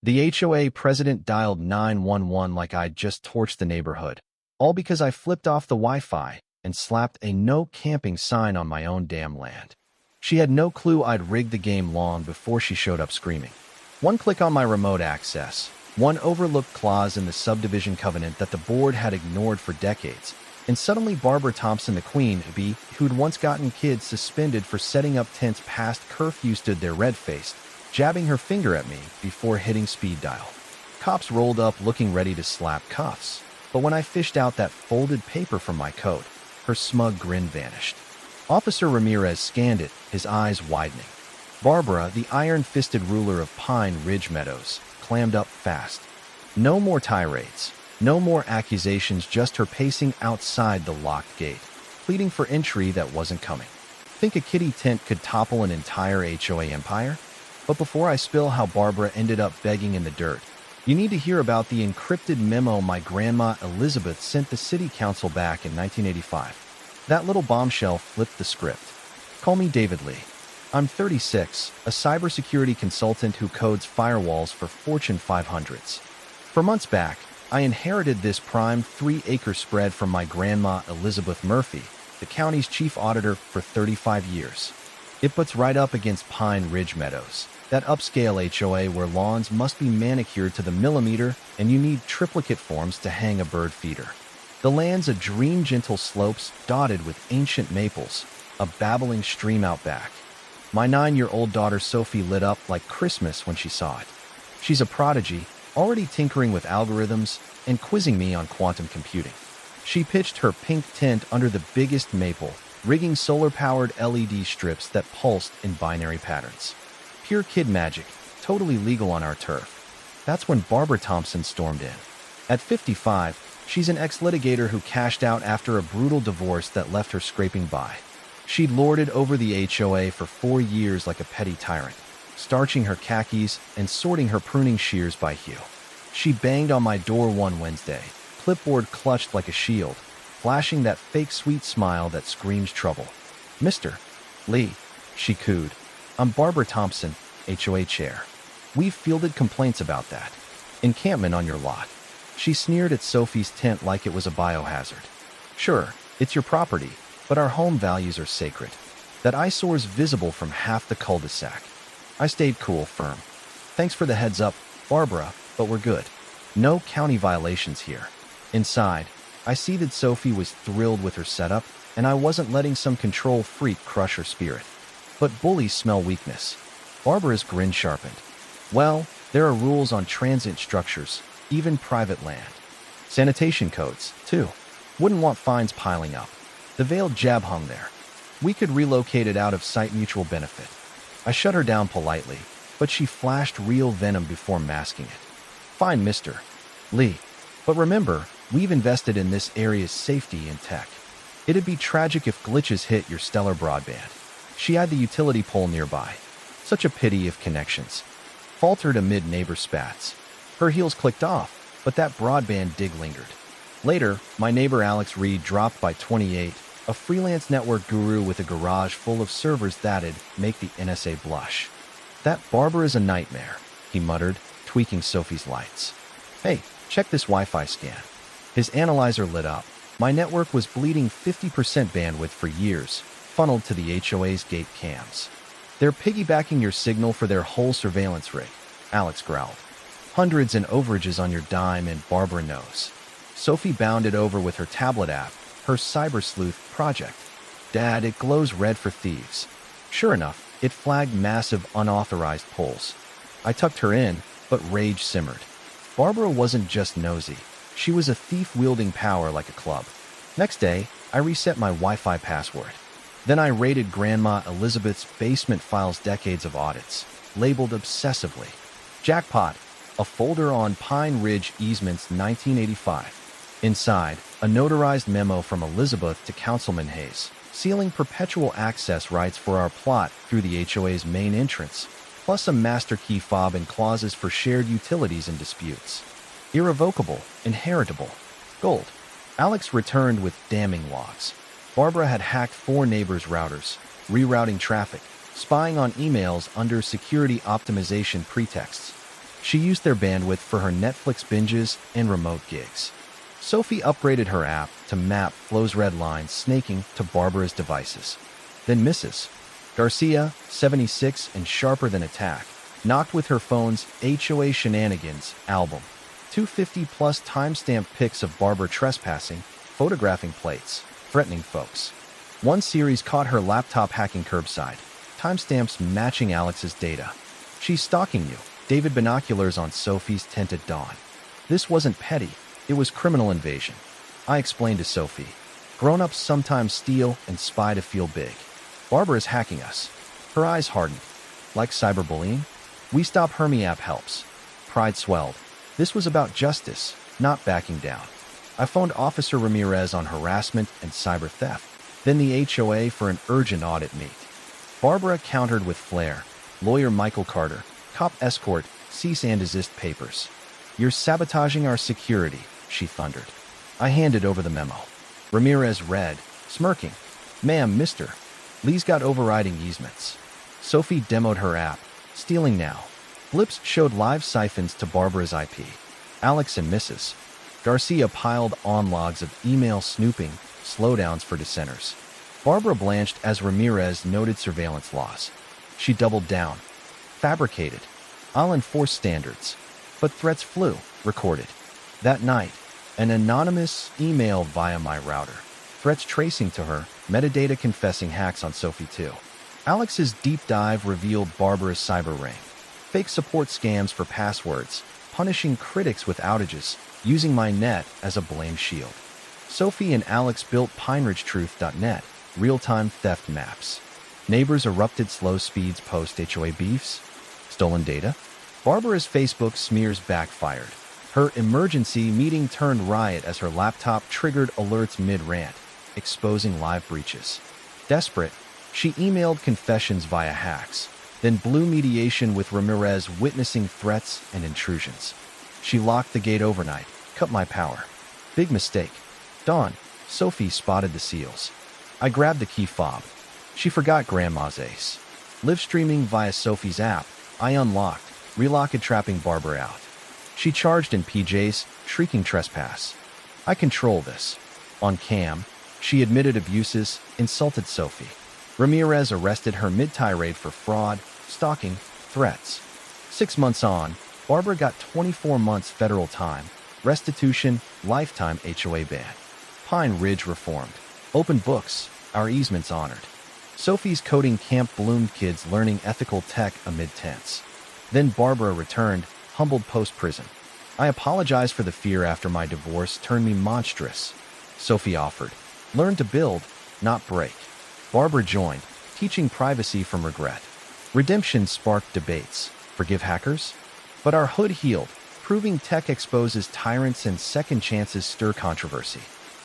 The HOA president dialed 911 like I'd just torched the neighborhood, all because I flipped off the Wi-Fi and slapped a no camping sign on my own damn land. She had no clue I'd rigged the game long before she showed up screaming. One click on my remote access, one overlooked clause in the subdivision covenant that the board had ignored for decades, and suddenly Barbara Thompson, the queen bee, who'd once gotten kids suspended for setting up tents past curfew, stood there red-faced, jabbing her finger at me before hitting speed dial. Cops rolled up looking ready to slap cuffs, but when I fished out that folded paper from my coat, her smug grin vanished. Officer Ramirez scanned it, his eyes widening. Barbara, the iron-fisted ruler of Pine Ridge Meadows, clammed up fast. No more tirades, no more accusations, just her pacing outside the locked gate, pleading for entry that wasn't coming. Think a kiddie tent could topple an entire HOA empire? But before I spill how Barbara ended up begging in the dirt, you need to hear about the encrypted memo my grandma Elizabeth sent the city council back in 1985. That little bombshell flipped the script. Call me David Lee. I'm 36, a cybersecurity consultant who codes firewalls for Fortune 500s. For months back, I inherited this prime 3-acre spread from my grandma Elizabeth Murphy, the county's chief auditor for 35 years. It butts right up against Pine Ridge Meadows, that upscale HOA where lawns must be manicured to the millimeter and you need triplicate forms to hang a bird feeder. The land's a dream, gentle slopes dotted with ancient maples, a babbling stream out back. My 9-year-old daughter Sophie lit up like Christmas when she saw it. She's a prodigy, already tinkering with algorithms and quizzing me on quantum computing. She pitched her pink tent under the biggest maple, rigging solar-powered LED strips that pulsed in binary patterns. Pure kid magic, totally legal on our turf. That's when Barbara Thompson stormed in. At 55, she's an ex-litigator who cashed out after a brutal divorce that left her scraping by. She'd lorded over the HOA for 4 years like a petty tyrant, starching her khakis and sorting her pruning shears by hue. She banged on my door one Wednesday, clipboard clutched like a shield, flashing that fake sweet smile that screams trouble. "Mr. Lee," she cooed. "I'm Barbara Thompson, HOA chair. We've fielded complaints about that encampment on your lot." She sneered at Sophie's tent like it was a biohazard. "Sure, it's your property, but our home values are sacred. That eyesore's visible from half the cul-de-sac." I stayed cool, firm. "Thanks for the heads up, Barbara, but we're good. No county violations here." Inside, I see that Sophie was thrilled with her setup, and I wasn't letting some control freak crush her spirit. But bullies smell weakness. Barbara's grin sharpened. "Well, there are rules on transient structures, even private land. Sanitation codes, too. Wouldn't want fines piling up." The veiled jab hung there. "We could relocate it out of sight, mutual benefit." I shut her down politely, but she flashed real venom before masking it. "Fine, Mr. Lee. But remember, we've invested in this area's safety and tech. It'd be tragic if glitches hit your stellar broadband." She eyed the utility pole nearby. Such a pity if connections faltered amid neighbor spats. Her heels clicked off, but that broadband dig lingered. Later, my neighbor Alex Reed dropped by 28, a freelance network guru with a garage full of servers that'd make the NSA blush. "That Barbara is a nightmare," he muttered, tweaking Sophie's lights. "Hey, check this Wi-Fi scan." His analyzer lit up. My network was bleeding 50% bandwidth for years, funneled to the HOA's gate cams. "They're piggybacking your signal for their whole surveillance rig," Alex growled. "Hundreds in overages on your dime, and Barbara knows." Sophie bounded over with her tablet app, her cyber sleuth project. "Dad, it glows red for thieves." Sure enough, it flagged massive unauthorized pulls. I tucked her in, but rage simmered. Barbara wasn't just nosy. She was a thief wielding power like a club. Next day, I reset my Wi-Fi password. Then I raided Grandma Elizabeth's basement files, decades of audits, labeled obsessively. Jackpot, a folder on Pine Ridge easements 1985. Inside, a notarized memo from Elizabeth to Councilman Hayes, sealing perpetual access rights for our plot through the HOA's main entrance, plus a master key fob and clauses for shared utilities and disputes. Irrevocable, inheritable, gold. Alex returned with damning logs. Barbara had hacked 4 neighbors' routers, rerouting traffic, spying on emails under security optimization pretexts. She used their bandwidth for her Netflix binges and remote gigs. Sophie upgraded her app to map Flo's red lines snaking to Barbara's devices. Then Mrs. Garcia, 76 and sharper than attack, knocked with her phone's HOA Shenanigans album. 250-plus timestamp pics of Barbara trespassing, photographing plates, threatening folks. One series caught her laptop hacking curbside, timestamps matching Alex's data. She's stalking you. David binoculars on Sophie's tinted dawn. This wasn't petty. It was criminal invasion. I explained to Sophie. Grown-ups sometimes steal and spy to feel big. Barbara's hacking us. Her eyes hardened. Like cyberbullying? We stop Hermie app helps. Pride swelled. This was about justice, not backing down. I phoned Officer Ramirez on harassment and cyber theft, then the HOA for an urgent audit meet. Barbara countered with flair. Lawyer Michael Carter, cop escort, cease and desist papers. You're sabotaging our security, she thundered. I handed over the memo. Ramirez read, smirking. Ma'am, mister. Lee's got overriding easements. Sophie demoed her app. Stealing now. Blips showed live siphons to Barbara's IP. Alex and Mrs. Garcia piled on logs of email snooping, slowdowns for dissenters. Barbara blanched as Ramirez noted surveillance laws. She doubled down. Fabricated. I'll enforce standards. But threats flew, recorded. That night, an anonymous email via my router. Threats tracing to her, metadata confessing hacks on Sophie too. Alex's deep dive revealed Barbara's cyber ring. Fake support scams for passwords, punishing critics with outages, using my net as a blame shield. Sophie and Alex built PineRidgeTruth.net, real-time theft maps. Neighbors erupted slow speeds post-HOA beefs. Stolen data? Barbara's Facebook smears backfired. Her emergency meeting turned riot as her laptop triggered alerts mid-rant, exposing live breaches. Desperate, she emailed confessions via hacks, then blew mediation with Ramirez witnessing threats and intrusions. She locked the gate overnight, cut my power. Big mistake. Dawn, Sophie spotted the seals. I grabbed the key fob. She forgot Grandma's ace. Live streaming via Sophie's app, I unlocked, relocked trapping Barbara out. She charged in PJs, shrieking trespass. I control this. On cam, she admitted abuses, insulted Sophie. Ramirez arrested her mid-tirade for fraud, stalking, threats. 6 months on, Barbara got 24 months federal time, restitution, lifetime HOA ban. Pine Ridge reformed. Open books, our easements honored. Sophie's coding camp bloomed kids learning ethical tech amid tents. Then Barbara returned, humbled post-prison. I apologized for the fear after my divorce turned me monstrous. Sophie offered. Learn to build, not break. Barbara joined, teaching privacy from regret. Redemption sparked debates. Forgive hackers? But our hood healed, proving tech exposes tyrants and second chances stir controversy.